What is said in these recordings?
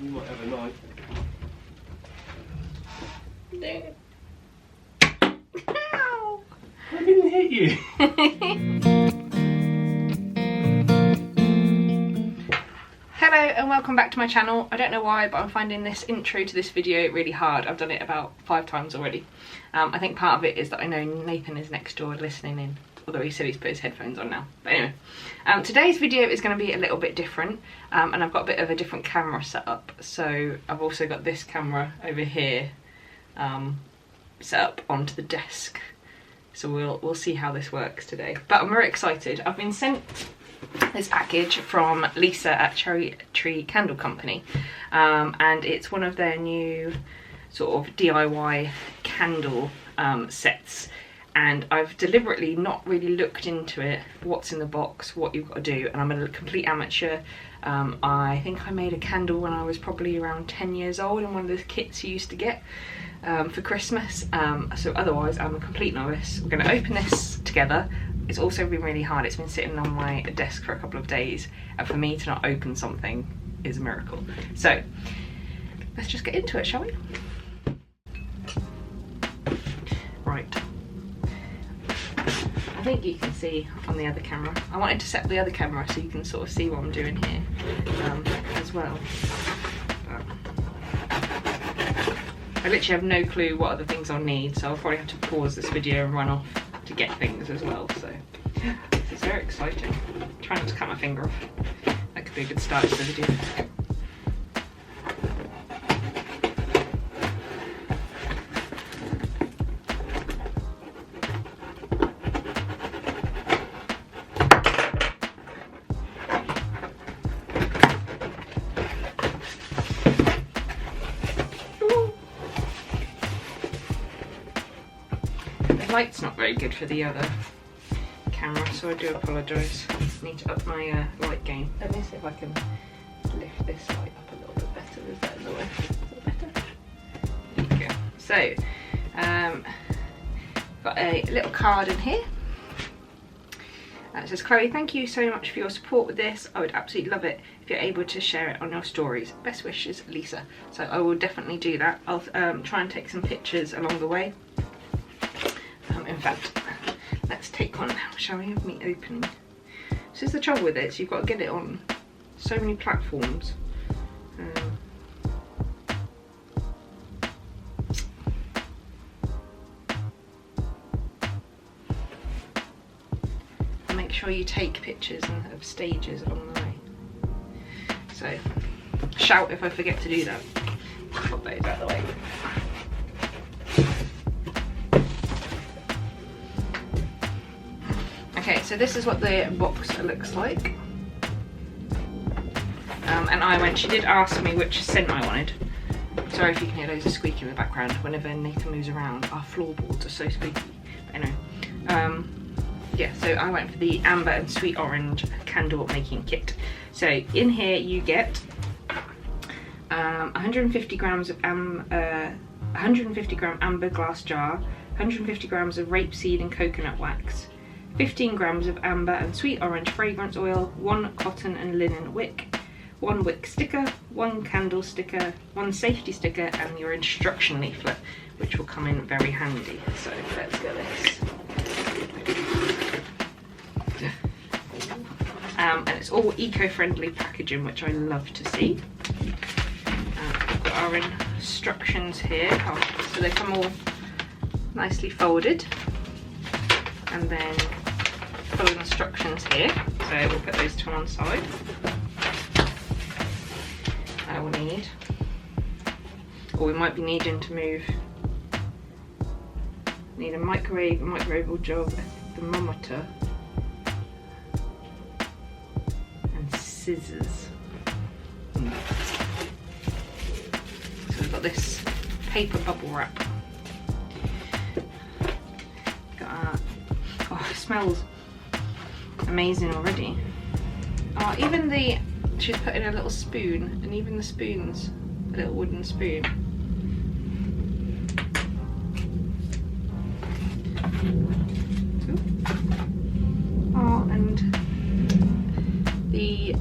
You might have a knife. Ow! I didn't hit you. Hello and welcome back to my channel. I don't know why, but I'm finding this intro to this video really hard. I've done it about 5 times already. I think part of it is that I know Nathan is next door listening in, although he said he's put his headphones on now. But anyway, today's video is going to be a little bit different, and I've got a bit of a different camera set up. So I've also got this camera over here set up onto the desk. So we'll see how this works today. But I'm very excited. I've been sent this package from Lisa at Cherry Tree Candle Company, and it's one of their new sort of DIY candle sets, and I've deliberately not really looked into it, what's in the box, what you've got to do, and I'm a complete amateur. I think I made a candle when I was probably around 10 years old in one of those kits you used to get for Christmas, so otherwise I'm a complete novice. We're going to open this together. It's also been really hard. It's been sitting on my desk for a couple of days, and for me to not open something is a miracle. So let's just get into it, shall we? Right. I think you can see on the other camera. I wanted to set the other camera so you can sort of see what I'm doing here as well. I literally have no clue what other things I'll need, so I'll probably have to pause this video and run off to get things as well. So this is very exciting. Try not to cut my finger off. That could be a good start to the video. The light's not very good for the other camera, so I do apologise. Need to up my light gain. Let me see if I can lift this light up a little bit better. Is that in the way? Is that better? There we go. So, got a little card in here. It says, Chloe, thank you so much for your support with this. I would absolutely love it if you're able to share it on your stories. Best wishes, Lisa. So I will definitely do that. I'll try and take some pictures along the way. In fact, let's take one now, shall we, of me opening. This is the trouble with it, so you've got to get it on so many platforms. Make sure you take pictures of stages along the way. So, shout if I forget to do that. Put those out of the way. Okay, so this is what the box looks like. And she did ask me which scent I wanted. Sorry if you can hear loads of squeaking in the background whenever Nathan moves around. Our floorboards are so squeaky. But anyway, yeah, so I went for the amber and sweet orange candle making kit. So in here you get 150 grams of 150 gram amber glass jar, 150 grams of rapeseed and coconut wax, 15 grams of amber and sweet orange fragrance oil, 1 cotton and linen wick, 1 wick sticker, 1 candle sticker, 1 safety sticker, and your instruction leaflet, which will come in very handy. So let's get this. And it's all eco-friendly packaging, which I love to see. We've got our instructions here. So they come all nicely folded. And then full instructions here, so we'll put those to one side. I will need, or we might be needing to move, need a microwavable jug, a thermometer, and scissors. So we've got this paper bubble wrap. Oh, it smells amazing already. Oh, even she's put in a little spoon, and even the spoon's a little wooden spoon. Oh, and the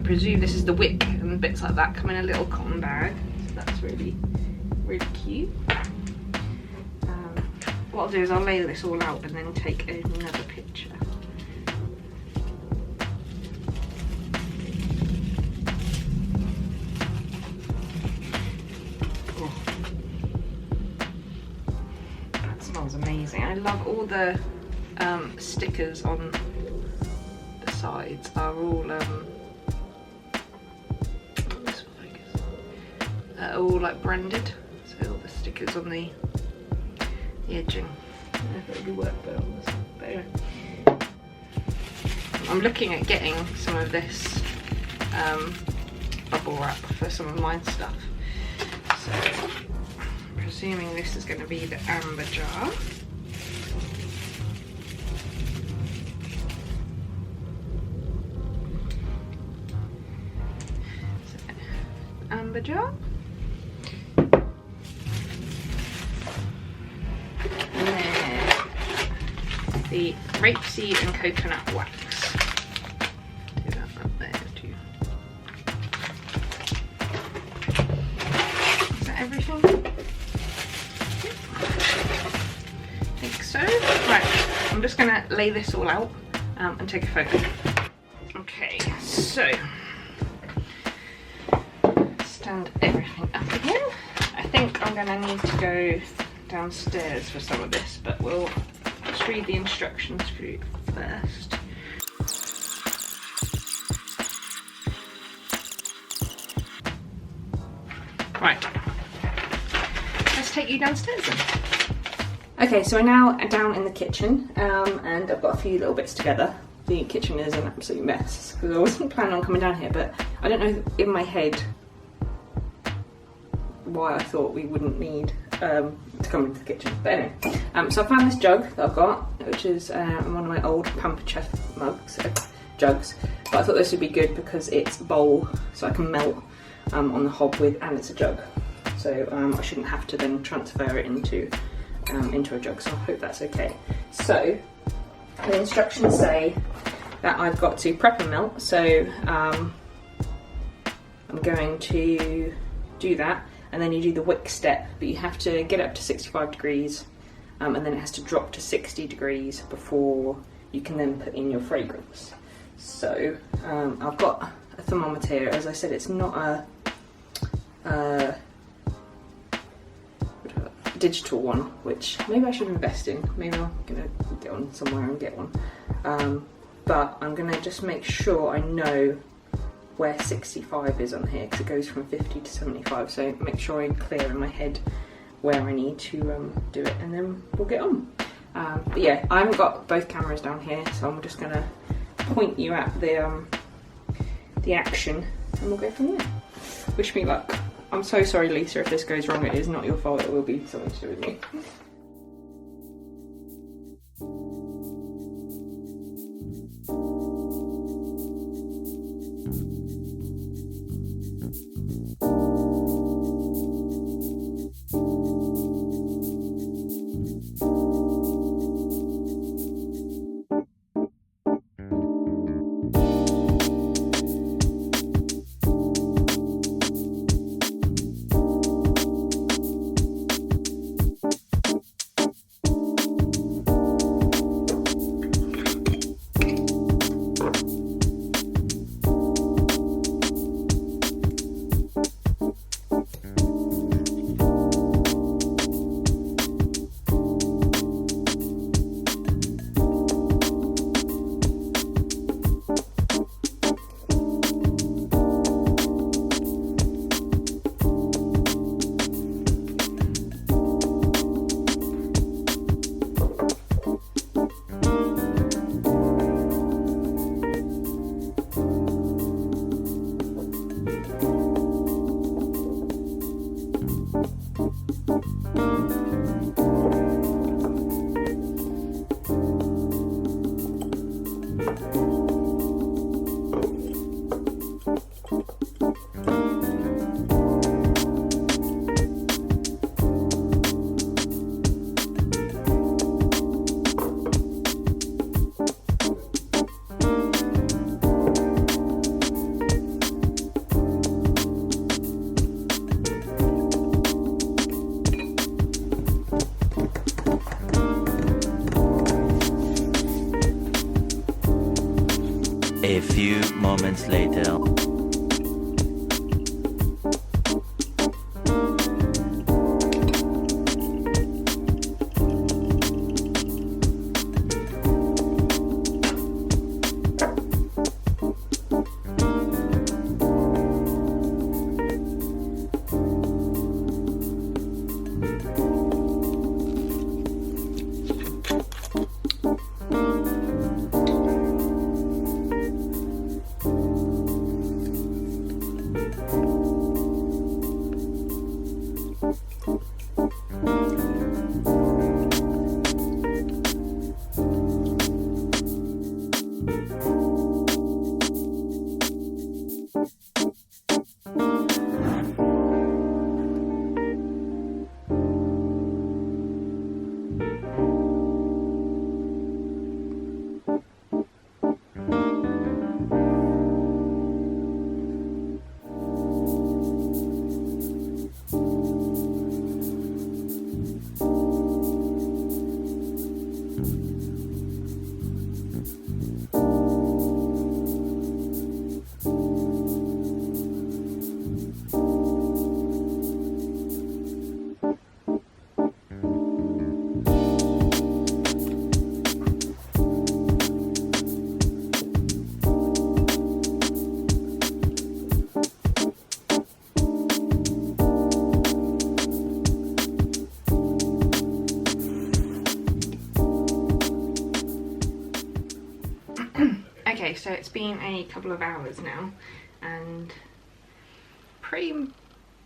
presume this is the wick and bits like that come in a little cotton bag. So that's really, really cute. What I'll do is I'll lay this all out and then take another picture. Oh. That smells amazing. I love all the stickers on the sides are all all like branded. So all the stickers on the edging. I don't know if it would work better on this one, but anyway. I'm looking at getting some of this bubble wrap for some of my stuff. So I'm presuming this is going to be the amber jar. So, amber jar. The rapeseed and coconut wax. Do that up there too. Is that everything? I think so. Right, I'm just gonna lay this all out and take a photo. Okay, so stand everything up again. I think I'm gonna need to go downstairs for some of this, but we'll just read the instructions for you first. Right, let's take you downstairs then. Okay, so we're now down in the kitchen and I've got a few little bits together. The kitchen is an absolute mess because I wasn't planning on coming down here, but I don't know in my head why I thought we wouldn't need to come into the kitchen. But anyway, so I found this jug that I've got, which is one of my old Pampered Chef jugs. But I thought this would be good because it's a bowl, so I can melt on the hob with, and it's a jug. So I shouldn't have to then transfer it into a jug. So I hope that's okay. So the instructions say that I've got to prep and melt. So I'm going to do that. And then you do the wick step, but you have to get up to 65 degrees and then it has to drop to 60 degrees before you can then put in your fragrance. So I've got a thermometer here. As I said, it's not a digital one, which maybe I should invest in. Maybe I'm gonna get on somewhere and get one. But I'm gonna just make sure I know where 65 is on here because it goes from 50 to 75, so make sure I'm clear in my head where I need to do it, and then we'll get on. But yeah, I haven't got both cameras down here, so I'm just gonna point you at the action and we'll go from there. Wish me luck. I'm so sorry, Lisa, if this goes wrong. It is not your fault, it will be something to do with me. moments later. Okay, so it's been a couple of hours now and pretty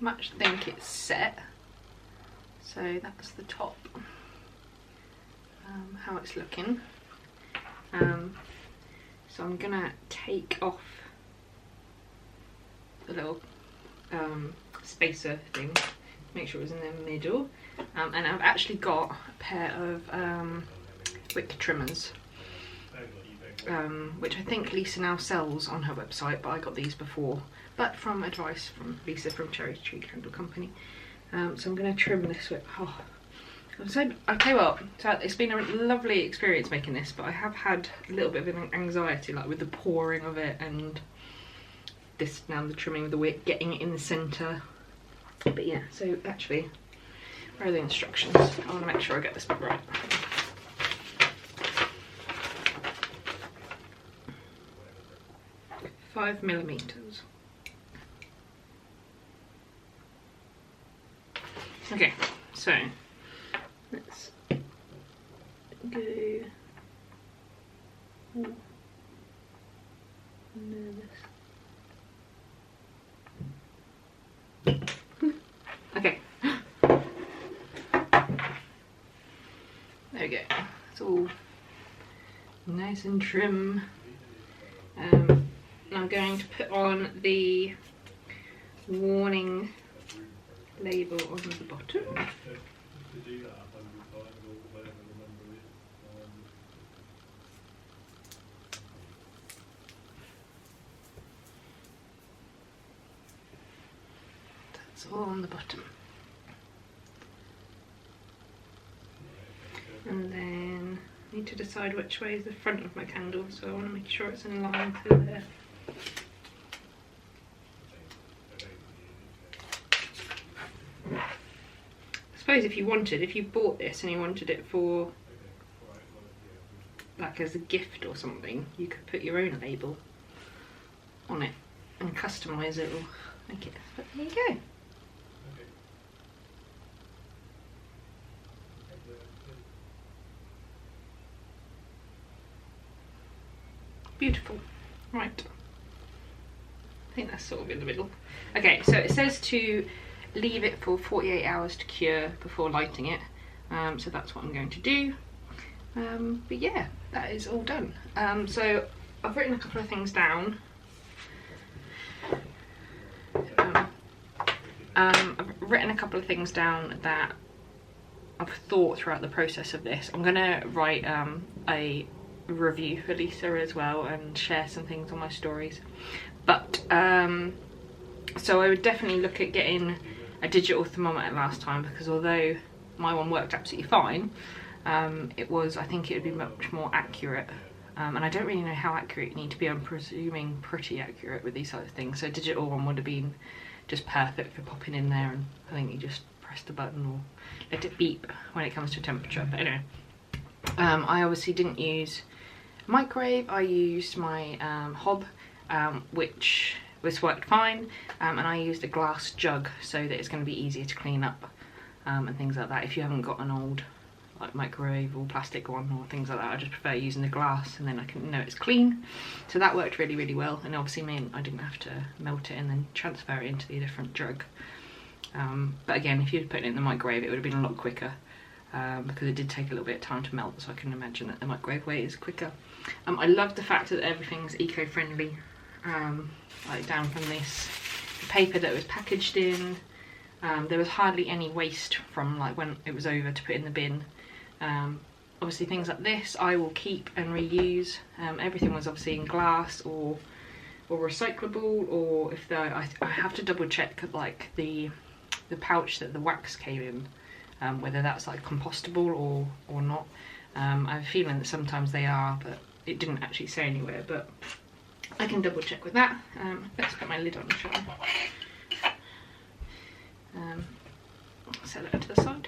much think it's set. So that's the top, how it's looking. So I'm gonna take off the little spacer thing, make sure it was in the middle. And I've actually got a pair of wick trimmers, which I think Lisa now sells on her website, but I got these before, but from advice from Lisa from Cherry Tree Candle Company. So I'm going to trim this wick. Oh, I'll tell you what, so it's been a lovely experience making this, but I have had a little bit of an anxiety, like with the pouring of it and this, now the trimming of the wick, getting it in the centre. But yeah, so actually, where are the instructions? I want to make sure I get this bit right. 5mm. Okay, so let's go. Ooh, I'm nervous. Okay. There we go. It's all nice and trim. I'm going to put on the warning label on the bottom. That's all on the bottom. And then I need to decide which way is the front of my candle, so I want to make sure it's in line to there. I suppose if you bought this and you wanted it for, like, as a gift or something, you could put your own label on it and customise it or make it, but there you go. Beautiful. Right. I think that's sort of in the middle. Okay, so it says to leave it for 48 hours to cure before lighting it. So that's what I'm going to do. But yeah, that is all done. So I've written a couple of things down. I've written a couple of things down that I've thought throughout the process of this. I'm gonna write a review for Lisa as well and share some things on my stories. But so I would definitely look at getting a digital thermometer last time, because although my one worked absolutely fine, I think it would be much more accurate and I don't really know how accurate you need to be. I'm presuming pretty accurate with these sort of things, so digital one would have been just perfect for popping in there, and I think you just press the button or let it beep when it comes to temperature. But anyway, I obviously didn't use a microwave. I used my hob, which worked fine, and I used a glass jug so that it's going to be easier to clean up and things like that. If you haven't got an old like microwave or plastic one or things like that, I just prefer using the glass, and then I can know it's clean. So that worked really, really well, and obviously meant I didn't have to melt it and then transfer it into the different jug. But again, if you'd put it in the microwave, it would have been a lot quicker, because it did take a little bit of time to melt, so I can imagine that the microwave way is quicker. I love the fact that everything's eco-friendly, like down from this paper that it was packaged in. There was hardly any waste from like when it was over to put in the bin. Obviously things like this I will keep and reuse. Everything was obviously in glass or recyclable, or if I have to double check like the pouch that the wax came in, whether that's like compostable or not. I have a feeling that sometimes they are, but it didn't actually say anywhere, but I can double check with that. Let's put my lid on, shall I? Set that to the side.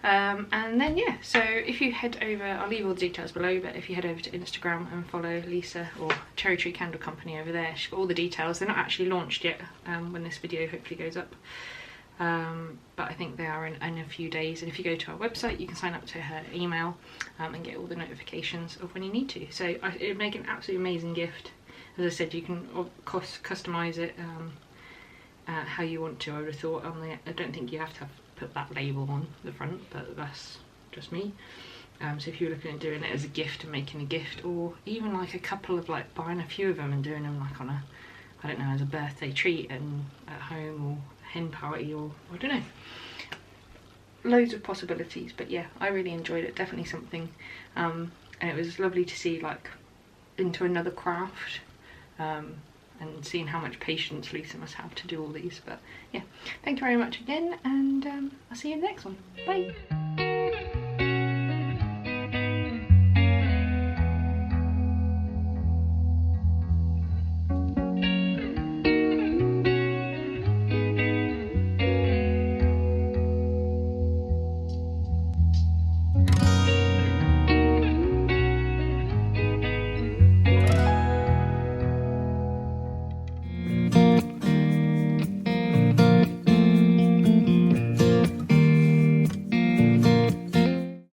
And then yeah, so if you head over, I'll leave all the details below, but if you head over to Instagram and follow Lisa or Cherry Tree Candle Company over there, she's got all the details. They're not actually launched yet when this video hopefully goes up, but I think they are in a few days. And if you go to our website, you can sign up to her email and get all the notifications of when you need to. So it would make an absolutely amazing gift. As I said, you can of course customise it how you want to. I would have thought I don't think you have to put that label on the front, but that's just me. So if you're looking at doing it as a gift and making a gift, or even like a couple of like buying a few of them and doing them like on a, I don't know, as a birthday treat and at home, or hen party, or I don't know, loads of possibilities. But yeah, I really enjoyed it. Definitely something, and it was lovely to see like into another craft, and seeing how much patience Lisa must have to do all these. But yeah, thank you very much again, and I'll see you in the next one. Bye.